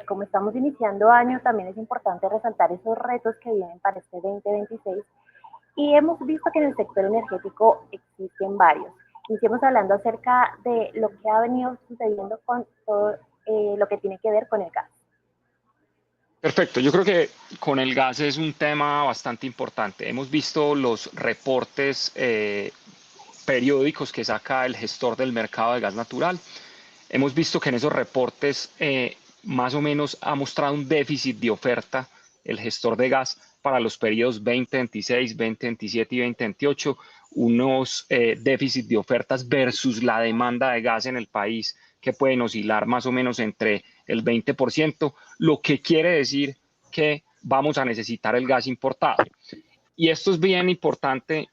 como estamos iniciando año, también es importante resaltar esos retos que vienen para este 2026 y hemos visto que en el sector energético existen varios. Iniciamos hablando acerca de lo que ha venido sucediendo con todo lo que tiene que ver con el gas. Perfecto, yo creo que con el gas es un tema bastante importante. Hemos visto los reportes periódicos que saca el gestor del mercado de gas natural. Hemos visto que en esos reportes más o menos ha mostrado un déficit de oferta el gestor de gas para los periodos 2026, 2027 y 2028, unos déficit de ofertas versus la demanda de gas en el país que pueden oscilar más o menos entre el 20%, lo que quiere decir que vamos a necesitar el gas importado. Y esto es bien importante,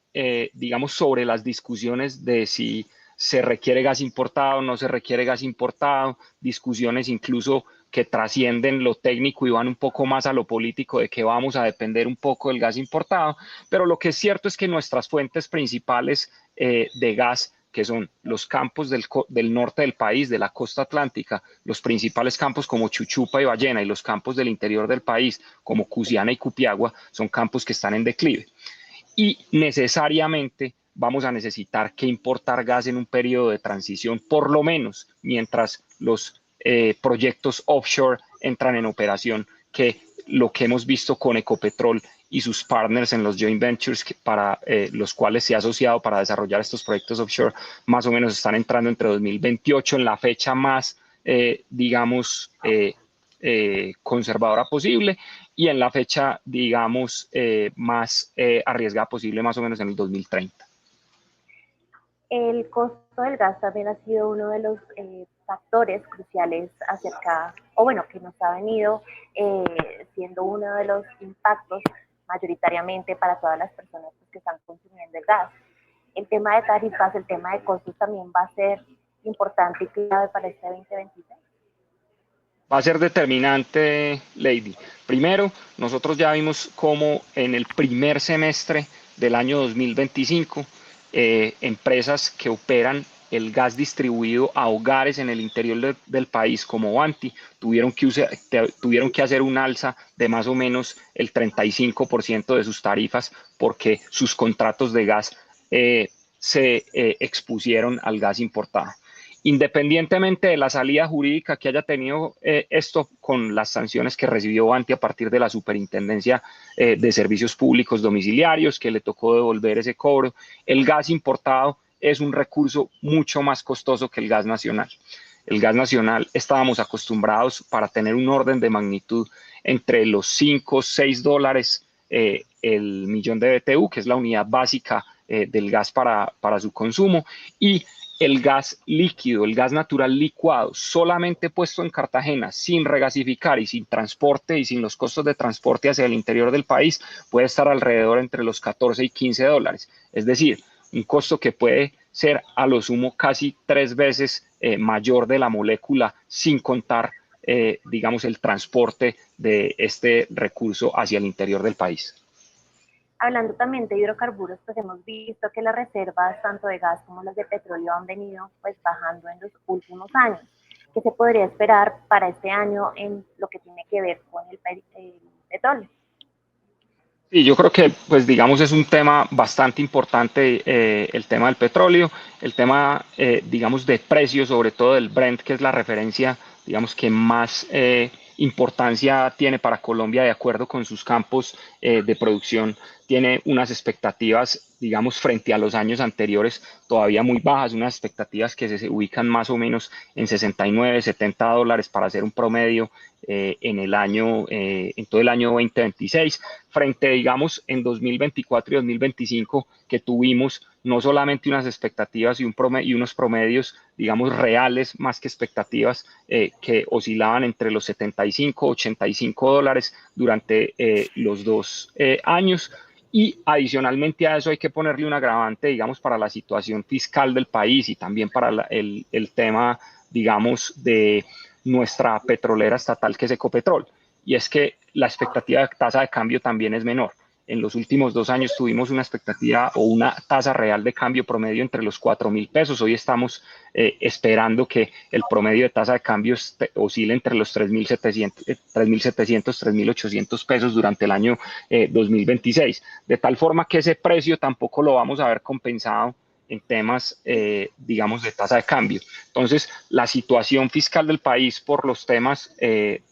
digamos, sobre las discusiones de si se requiere gas importado, no se requiere gas importado, discusiones incluso que trascienden lo técnico y van un poco más a lo político de que vamos a depender un poco del gas importado, pero lo que es cierto es que nuestras fuentes principales de gas, que son los campos del norte del país, de la costa atlántica, los principales campos como Chuchupa y Ballena y los campos del interior del país como Cusiana y Cupiagua, son campos que están en declive. Y necesariamente vamos a necesitar que importar gas en un periodo de transición, por lo menos mientras los proyectos offshore entran en operación, que lo que hemos visto con Ecopetrol y sus partners en los joint ventures para los cuales se ha asociado para desarrollar estos proyectos offshore, más o menos están entrando entre 2028 en la fecha más, digamos, conservadora posible y en la fecha, digamos, más arriesgada posible, más o menos en el 2030. El costo del gas también ha sido uno de los factores cruciales acerca, o bueno, que nos ha venido siendo uno de los impactos mayoritariamente para todas las personas que están consumiendo el gas. El tema de tarifas, el tema de costos también va a ser importante y clave para este 2026. Va a ser determinante, Lady. Primero, nosotros ya vimos cómo en el primer semestre del año 2025, empresas que operan el gas distribuido a hogares en el interior del país, como Vanti, tuvieron que hacer un alza de más o menos el 35% de sus tarifas porque sus contratos de gas se expusieron al gas importado. Independientemente de la salida jurídica que haya tenido esto con las sanciones que recibió Vanti a partir de la Superintendencia de Servicios Públicos Domiciliarios, que le tocó devolver ese cobro, el gas importado es un recurso mucho más costoso que el gas nacional. El gas nacional estábamos acostumbrados para tener un orden de magnitud entre los 5 o 6 dólares el millón de BTU, que es la unidad básica del gas para su consumo, y el gas líquido, el gas natural licuado, solamente puesto en Cartagena, sin regasificar y sin transporte y sin los costos de transporte hacia el interior del país, puede estar alrededor entre los 14 y 15 dólares. Es decir, un costo que puede ser a lo sumo casi 3 veces mayor de la molécula, sin contar, digamos, el transporte de este recurso hacia el interior del país. Hablando también de hidrocarburos, pues hemos visto que las reservas tanto de gas como las de petróleo han venido pues bajando en los últimos años. ¿Qué se podría esperar para este año en lo que tiene que ver con el petróleo? Sí, yo creo que, pues digamos, es un tema bastante importante el tema del petróleo, el tema, digamos, de precio, sobre todo del Brent, que es la referencia, digamos, que más importancia tiene para Colombia de acuerdo con sus campos de producción. Tiene unas expectativas, digamos, frente a los años anteriores todavía muy bajas, unas expectativas que se ubican más o menos en 69, 70 dólares para hacer un promedio en todo el año 2026 frente, digamos, en 2024 y 2025, que tuvimos no solamente unas expectativas y unos promedios, digamos, reales más que expectativas, que oscilaban entre los 75 y 85 dólares durante los 2 años. Y adicionalmente a eso hay que ponerle un agravante, digamos, para la situación fiscal del país y también para el tema, digamos, de nuestra petrolera estatal, que es Ecopetrol. Y es que la expectativa de tasa de cambio también es menor. en los últimos 2 años tuvimos una expectativa o una tasa real de cambio promedio entre los 4.000 pesos. Hoy estamos esperando que el promedio de tasa de cambio oscile entre los 3.700, 3.800 pesos durante el año 2026. De tal forma que ese precio tampoco lo vamos a ver compensado en temas, digamos, de tasa de cambio. Entonces, la situación fiscal del país por los temas,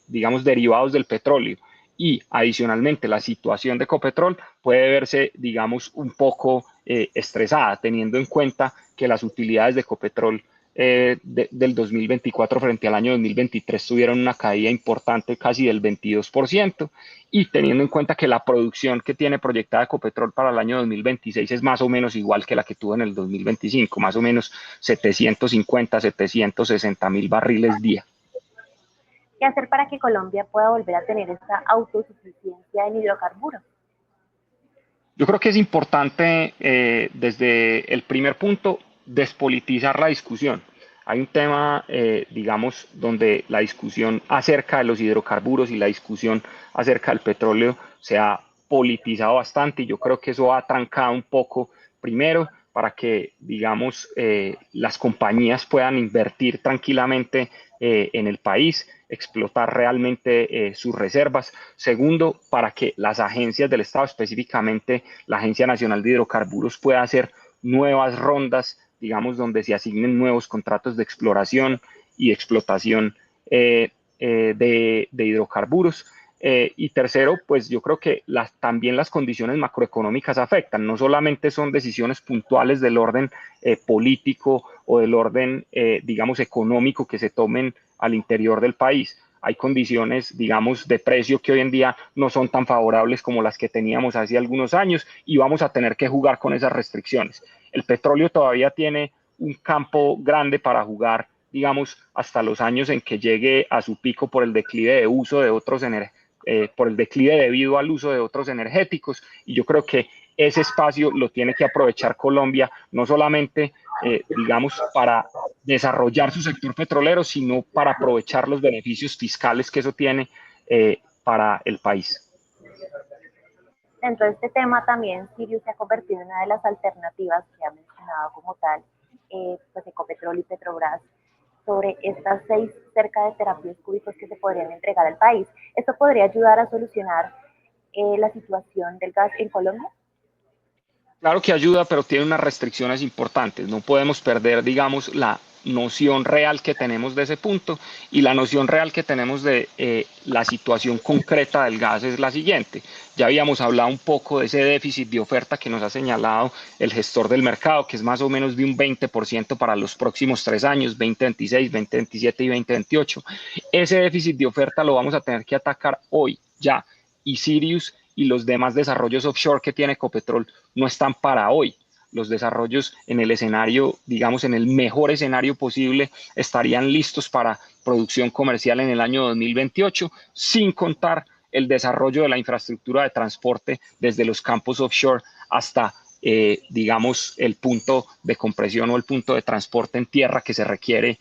digamos, derivados del petróleo y adicionalmente la situación de Ecopetrol puede verse, digamos, un poco estresada, teniendo en cuenta que las utilidades de Ecopetrol del 2024 frente al año 2023 tuvieron una caída importante casi del 22%, y teniendo en cuenta que la producción que tiene proyectada Ecopetrol para el año 2026 es más o menos igual que la que tuvo en el 2025, más o menos 750, 760 mil barriles día. ¿Qué hacer para que Colombia pueda volver a tener esta autosuficiencia en hidrocarburos? Yo creo que es importante, desde el primer punto, despolitizar la discusión. Hay un tema, digamos, donde la discusión acerca de los hidrocarburos y la discusión acerca del petróleo se ha politizado bastante, y yo creo que eso ha trancado un poco, primero, para que, digamos, las compañías puedan invertir tranquilamente en el país, explotar realmente sus reservas. Segundo, para que las agencias del Estado, específicamente la Agencia Nacional de Hidrocarburos, pueda hacer nuevas rondas, digamos, donde se asignen nuevos contratos de exploración y de explotación de hidrocarburos. Y tercero, pues yo creo que también las condiciones macroeconómicas afectan, no solamente son decisiones puntuales del orden político o del orden, digamos, económico que se tomen al interior del país. Hay condiciones, digamos, de precio que hoy en día no son tan favorables como las que teníamos hace algunos años, y vamos a tener que jugar con esas restricciones. El petróleo todavía tiene un campo grande para jugar, digamos, hasta los años en que llegue a su pico por el declive de uso de otros por el declive debido al uso de otros energéticos, y yo creo que ese espacio lo tiene que aprovechar Colombia, no solamente, digamos, para desarrollar su sector petrolero, sino para aprovechar los beneficios fiscales que eso tiene para el país. Dentro de este tema también Sirius se ha convertido en una de las alternativas que ha mencionado como tal, pues Ecopetrol y Petrobras, sobre estas 6 cerca de terapias cúbicos que se podrían entregar al país. ¿Esto podría ayudar a solucionar la situación del gas en Colombia? Claro que ayuda, pero tiene unas restricciones importantes. No podemos perder, digamos, la noción real que tenemos de ese punto, y la noción real que tenemos de la situación concreta del gas es la siguiente. Ya habíamos hablado un poco de ese déficit de oferta que nos ha señalado el gestor del mercado, que es más o menos de un 20% para los próximos 3 años, 2026, 2027 y 2028. Ese déficit de oferta lo vamos a tener que atacar hoy, ya, y Sirius y los demás desarrollos offshore que tiene Ecopetrol no están para hoy. Los desarrollos en el escenario, digamos, en el mejor escenario posible, estarían listos para producción comercial en el año 2028, sin contar el desarrollo de la infraestructura de transporte desde los campos offshore hasta, digamos, el punto de compresión o el punto de transporte en tierra que se requiere